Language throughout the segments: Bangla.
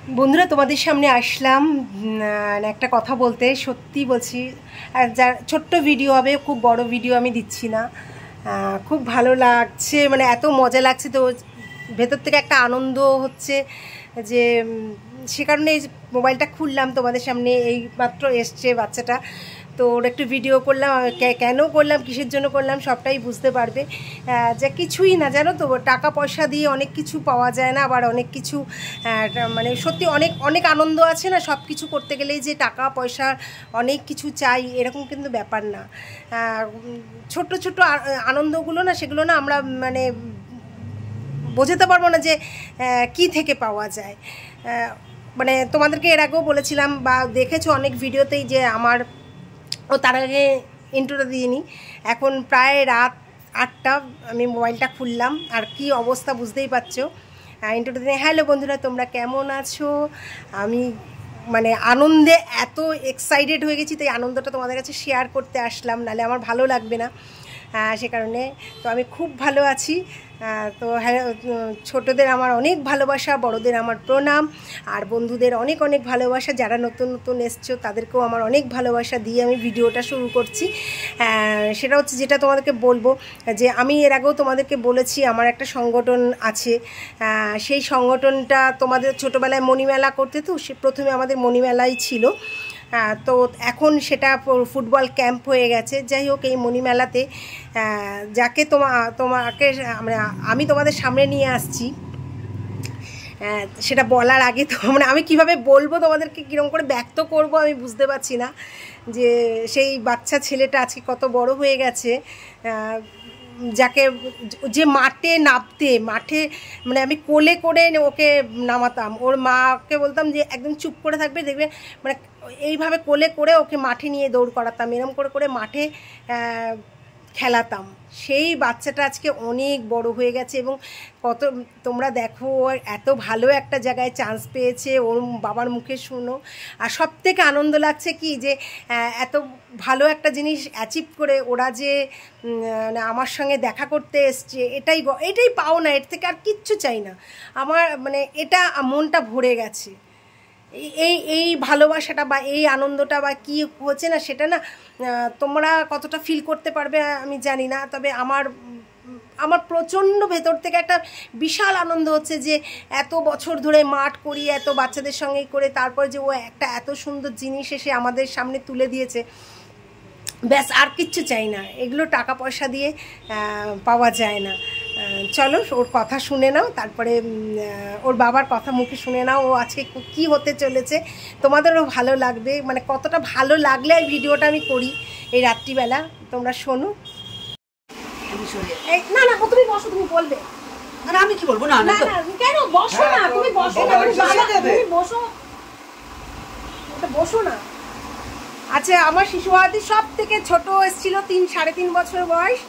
বন্ধুরা তোমাদের সামনে আসলাম একটা কথা বলতে। সত্যি বলছি, যা ছোট্ট ভিডিও হবে, খুব বড় ভিডিও আমি দিচ্ছি না। খুব ভালো লাগছে, মানে এত মজা লাগছে, তো ভেতর থেকে একটা আনন্দ হচ্ছে যে সে কারণে এই মোবাইলটা খুললাম তোমাদের সামনে। এই মাত্র এসছে বাচ্চাটা, তো ওর একটু ভিডিও করলাম। কেন করলাম, কিসের জন্য করলাম, সবটাই বুঝতে পারবে। যে কিছুই না, জানো তো, টাকা পয়সা দিয়ে অনেক কিছু পাওয়া যায় না, আবার অনেক কিছু মানে সত্যি অনেক অনেক আনন্দ আছে না। সব কিছু করতে গেলেই যে টাকা পয়সা অনেক কিছু চাই, এরকম কিন্তু ব্যাপার না। ছোট্ট ছোট্ট আনন্দগুলো না, সেগুলো না আমরা মানে বোঝাতে পারবো না যে কি থেকে পাওয়া যায়। মানে তোমাদেরকে এর আগেও বলেছিলাম বা দেখেছো অনেক ভিডিওতেই যে আমার, তার আগে ইন্ট্রোটা দিইনি। এখন প্রায় রাত 8টা আমি মোবাইলটা খুললাম, আর কি অবস্থা বুঝতেই পারছো। ইন্ট্রোটা দিয়ে হ্যালো বন্ধুরা, তোমরা কেমন আছো? আমি মানে আনন্দে এত এক্সাইটেড হয়ে গেছি, তো এই আনন্দটা তোমাদের কাছে শেয়ার করতে আসলাম, নাহলে আমার ভালো লাগবে না। সে কারণে তো আমি খুব ভালো আছি। তো হ্যাঁ, ছোটোদের আমার অনেক ভালোবাসা, বড়দের আমার প্রণাম, আর বন্ধুদের অনেক অনেক ভালোবাসা। যারা নতুন নতুন এসছো তাদেরকেও আমার অনেক ভালোবাসা দিয়ে আমি ভিডিওটা শুরু করছি। সেটা হচ্ছে, যেটা তোমাদেরকে বলবো, যে আমি এর আগেও তোমাদেরকে বলেছি আমার একটা সংগঠন আছে। সেই সংগঠনটা তোমাদের ছোটোবেলায় মণিমেলা করতে, তো সে প্রথমে আমাদের মণিমেলাই ছিল। তো এখন সেটা ফুটবল ক্যাম্প হয়ে গেছে। যাই হোক, এই মণিমেলাতে যাকে তোমাকে আমি তোমাদের সামনে নিয়ে আসছি, সেটা বলার আগে তো মানে আমি কিভাবে বলবো তোমাদেরকে, কীরকম করে ব্যক্ত করব আমি বুঝতে পারছি না। যে সেই বাচ্চা ছেলেটা আজকে কত বড় হয়ে গেছে, যাকে যে মাঠে নামতে, মাঠে মানে আমি কোলে করে ওকে নামাতাম। ওর মাকে বলতাম যে একদম চুপ করে থাকবে, দেখবে মানে এইভাবে কোলে করে ওকে মাঠে নিয়ে দৌড় করাতাম, এরম করে করে মাঠে খেলাতাম। সেই বাচ্চাটা আজকে অনেক বড় হয়ে গেছে, এবং কত তোমরা দেখো এত ভালো একটা জায়গায় চান্স পেয়েছে, ওর বাবার মুখে শুনো। আর সব থেকে আনন্দ লাগছে কি, যে এত ভালো একটা জিনিস অ্যাচিভ করে ওরা যে আমার সঙ্গে দেখা করতে এসছে, এটাই পাও না, এর থেকে আর কিচ্ছু চাই না আমার। মানে এটা মনটা ভরে গেছে। এই ভালোবাসাটা বা এই আনন্দটা বা কী হচ্ছে না, সেটা না তোমরা কতটা ফিল করতে পারবে আমি জানি না। তবে আমার প্রচণ্ড ভেতর থেকে একটা বিশাল আনন্দ হচ্ছে যে এত বছর ধরে মাঠ করি, এত বাচ্চাদের সঙ্গে করে, তারপর যে ও একটা এত সুন্দর জিনিস এসে আমাদের সামনে তুলে দিয়েছে। ব্যাস, আর কিচ্ছু চাই না। এগুলো টাকা পয়সা দিয়ে পাওয়া যায় না। চলো ওর কথা শুনে নাও, তারপরে ওর বাবার কথা মুখে শুনে নাও, ও আজকে কী হতে চলেছে, তোমাদেরও ভালো লাগবে। মানে কতটা ভালো লাগলে এই ভিডিওটা আমি করি এই রাত্রিবেলা, তোমরা শোনো। না না, তুমি বসো, তুমি বলবে। আমি কি বলবো? না না, কেন বসো না, তুমি বসো না, তুমি বসো, বসো না। আচ্ছা, আমার শিশুহাদি সব থেকে ছোট এসেছিল 3-3.5 বছর বয়স,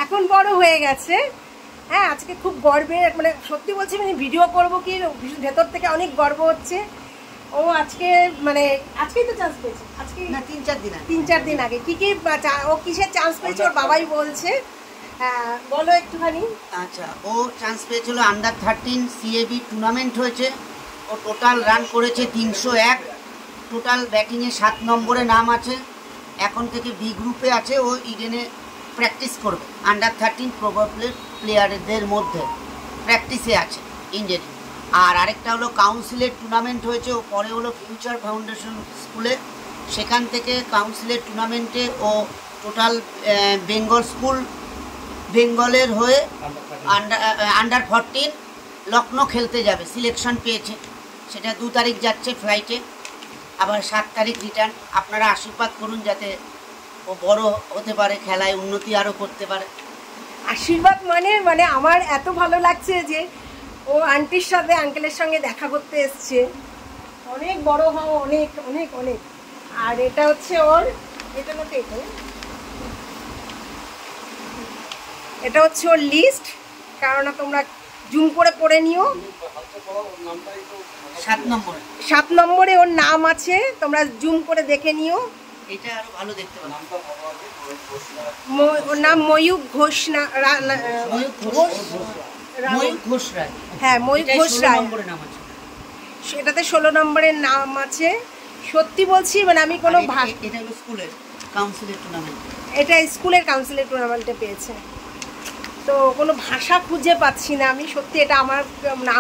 এখন বড় হয়ে গেছে। হ্যাঁ, আজকে খুব গর্বের, মানে সত্যি বলছি, মানে ভিডিও করবো কি ভেতর থেকে অনেক গর্ব হচ্ছে। ও আজকে মানে আজকেই তো চান্স পেয়েছে, আজকে না 3-4 দিন আগে। কি ও কিসের চান্স পেয়েছে ওর বাবাই বলছে। বলো একটুখানি। আচ্ছা, ও চান্স পেয়েছিল আন্ডার-13 সিএবি টুর্নামেন্ট হয়েছে। ও টোটাল রান করেছে 301, টোটাল ব্যাটিংয়ে 7 নম্বরে নাম আছে। এখন থেকে বি গ্রুপে আছে, ও ইডেনে প্র্যাকটিস করবে। আন্ডার-13 প্রবাবলি প্লেয়ারদের মধ্যে প্র্যাকটিসে আছে ইন্ডিয়ান। আর আরেকটা হলো কাউন্সিলের টুর্নামেন্ট হয়েছে, ও পরে হলো ফিউচার ফাউন্ডেশন স্কুলে, সেখান থেকে কাউন্সিলের টুর্নামেন্টে ও টোটাল বেঙ্গল স্কুল, বেঙ্গলের হয়ে আন্ডার-14 লখনৌ খেলতে যাবে, সিলেকশন পেয়েছে। সেটা 2 তারিখ যাচ্ছে ফ্লাইটে, আবার 7 তারিখ রিটার্ন। আপনারা আশীর্বাদ করুন যাতে ও বড় হতে পারে, খেলায় উন্নতি আরও করতে পারে। আশীর্বাদ মানে আমার এত ভালো লাগছে যে ও আন্টির সাথে আঙ্কেলের সঙ্গে দেখা করতে এসছে। অনেক বড় হও, অনেক অনেক অনেক। আর এটা হচ্ছে ওর, এটা হচ্ছে ওর লিস্ট, কারণ তোমরা জুম করে পড়ে নিও। 7 নম্বরে ওর নাম আছে, তোমরা জুম করে দেখে নিও। এটা আরো ভালো দেখতে পাবেন। ওর নাম ময়ূক ঘোষ, না ময়ূক ঘোষ রায়। হ্যাঁ, ময়ূক ঘোষ রায়। এটাতে 16 নম্বরের নাম আছে। সত্যি বলছি, মানে আমি কোনো এটা হলো স্কুলের কাউন্সিলের টুর্নামেন্ট, এটা স্কুলের কাউন্সিলের টুর্নামেন্টে পেয়েছে। তো কোনো ভাষা খুঁজে পাচ্ছি না আমি, সত্যি এটা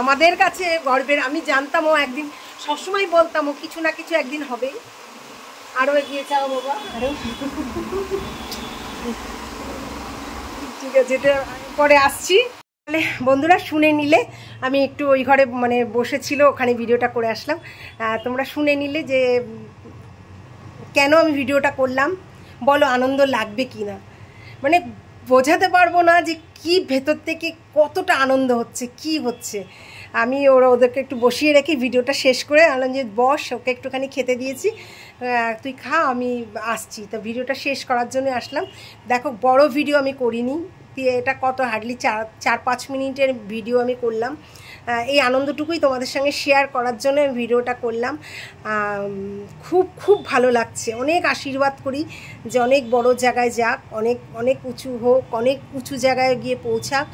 আমাদের কাছে গর্বের। আমি জানতাম ও একদিন, সবসময় বলতাম ও কিছু না কিছু একদিন হবেই। আরও এগিয়ে যাও বাবা, আরও। ঠিক আছে, যেটা পরে আসছি। তাহলে বন্ধুরা শুনে নিলে, আমি একটু ওই ঘরে মানে বসেছিল ওখানে ভিডিওটা করে আসলাম। তোমরা শুনে নিলে যে কেন আমি ভিডিওটা করলাম, বলো আনন্দ লাগবে কি না। মানে বোঝাতে পারবো না যে কি ভেতর থেকে কতটা আনন্দ হচ্ছে, কি হচ্ছে। আমি ওদেরকে একটু বসিয়ে রেখে ভিডিওটা শেষ করে আনলাম যে বস, ওকে একটুখানি খেতে দিয়েছি, তুই খা, আমি আসছি। তো ভিডিওটা শেষ করার জন্য আসলাম। দেখো বড় ভিডিও আমি করিনি, এটা কত হার্ডলি 4-5 মিনিটের ভিডিও আমি করলাম। এই আনন্দটুকুই তোমাদের সঙ্গে শেয়ার করার জন্য আমি ভিডিওটা করলাম। খুব খুব ভালো লাগছে। অনেক আশীর্বাদ করি যে অনেক বড় জায়গায় যাক, অনেক অনেক উঁচু হোক, অনেক উঁচু জায়গায় গিয়ে পৌঁছাক।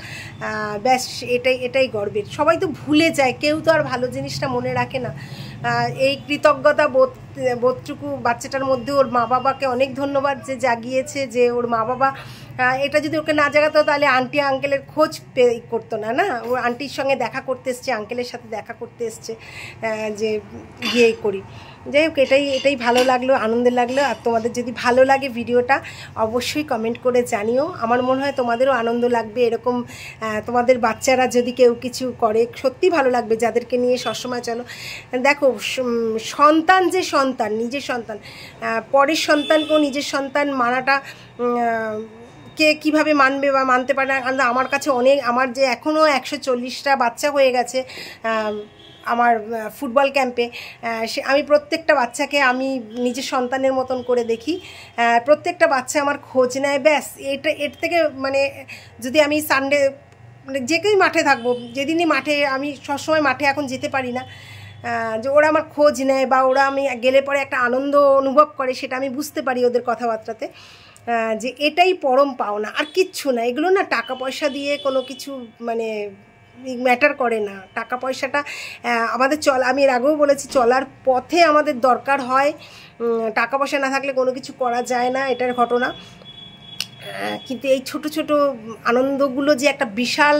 ব্যাস এটাই গর্বের। সবাই তো ভুলে যায়, কেউ তো আর ভালো জিনিসটা মনে রাখে না। এই কৃতজ্ঞতা বোধটুকু বাচ্চাটার মধ্যে ওর মা বাবাকে অনেক ধন্যবাদ যে জাগিয়েছে, যে ওর মা বাবা এটা যদি ওকে না জাগাতো তাহলে আন্টি আঙ্কেলের খোঁজ করতো না। ও আন্টির সঙ্গে দেখা করতে এসছে, আঙ্কেলের সাথে দেখা করতে এসছে, যে গিয়ে করি। যাই হোক, এটাই ভালো লাগলো, আনন্দের লাগলো। আর তোমাদের যদি ভালো লাগে ভিডিওটা অবশ্যই কমেন্ট করে জানিও। আমার মনে হয় তোমাদেরও আনন্দ লাগবে এরকম। তোমাদের বাচ্চারা যদি কেউ কিছু করে সত্যি ভালো লাগবে, যাদেরকে নিয়ে সবসময় চলো। দেখো সন্তান যে সন্তান, নিজের সন্তান, পরের সন্তানকেও নিজের সন্তান মানাটা কে কীভাবে মানবে বা মানতে পারে না। কারণ আমার কাছে আমার যে এখনও 140টা বাচ্চা হয়ে গেছে আমার ফুটবল ক্যাম্পে, আমি প্রত্যেকটা বাচ্চাকে আমি নিজের সন্তানের মতন করে দেখি। প্রত্যেকটা বাচ্চা আমার খোঁজ নেয়। ব্যাস এর থেকে মানে যদি আমি সানডে মানে যে কেউ মাঠে থাকবো, যেদিনই মাঠে, আমি সবসময় মাঠে এখন যেতে পারি না, যে ওরা আমার খোঁজ নেয় বা ওরা আমি গেলে পরে একটা আনন্দ অনুভব করে, সেটা আমি বুঝতে পারি ওদের কথাবার্তাতে, যে এটাই পরম পাওনা, আর কিচ্ছু না। এগুলো না টাকা পয়সা দিয়ে কোনো কিছু মানে ম্যাটার করে না। টাকা পয়সাটা আমাদের আমি এর আগেও বলেছি, চলার পথে আমাদের দরকার হয়। টাকা পয়সা না থাকলে কোনো কিছু করা যায় না, এটার ঘটনা। কিন্তু এই ছোট ছোট আনন্দগুলো যে একটা বিশাল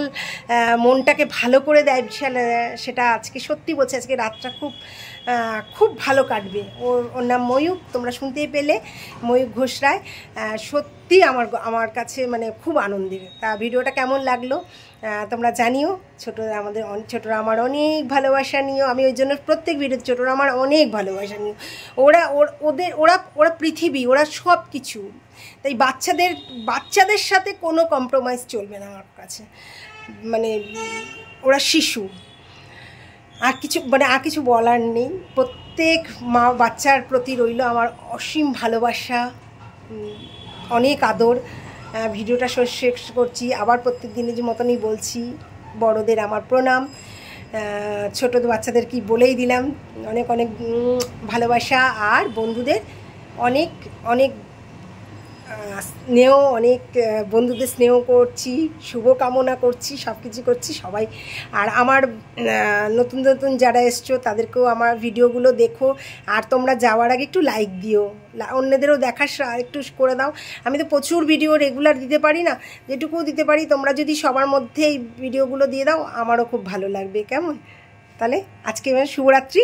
মনটাকে ভালো করে দেয়, বিশাল, সেটা আজকে সত্যি বলছি, আজকে রাতটা খুব ভালো কাটবে। ওর নাম ময়ূক, তোমরা শুনতেই পেলে, ময়ূক ঘোষ রায়। সত্যি আমার কাছে মানে খুব আনন্দের। তা ভিডিওটা কেমন লাগলো তোমরা জানিও। ছোটরা আমার অনেক ভালোবাসা নিও। আমি ওই জন্য প্রত্যেক ভিডিও ছোটরা আমার অনেক ভালোবাসা নিও। ওরা পৃথিবী, ওরা সব কিছু। তাই বাচ্চাদের সাথে কোনো কম্প্রোমাইজ চলবে না আমার কাছে। মানে ওরা শিশু, আর কিছু বলার নেই। প্রত্যেক মা বাচ্চার প্রতি রইল আমার অসীম ভালোবাসা, অনেক আদর। ভিডিওটা শেষ করছি, আবার প্রত্যেক দিনের মতনই বলছি, বড়দের আমার প্রণাম, ছোট বাচ্চাদের কি বলেই দিলাম, অনেক অনেক ভালোবাসা। আর বন্ধুদের অনেক অনেক স্নেহ, অনেক বন্ধুদের স্নেহ করছি, শুভকামনা করছি, সব কিছু করছি সবাই। আর আমার নতুন নতুন যারা এসছো তাদেরকেও আমার ভিডিওগুলো দেখো, আর তোমরা যাওয়ার আগে একটু লাইক দিও, অন্যদেরও দেখার একটু করে দাও। আমি তো প্রচুর ভিডিও রেগুলার দিতে পারি না, যেটুকু দিতে পারি তোমরা যদি সবার মধ্যে এই ভিডিওগুলো দিয়ে দাও আমারও খুব ভালো লাগবে। কেমন? তাহলে আজকে শুভরাত্রি।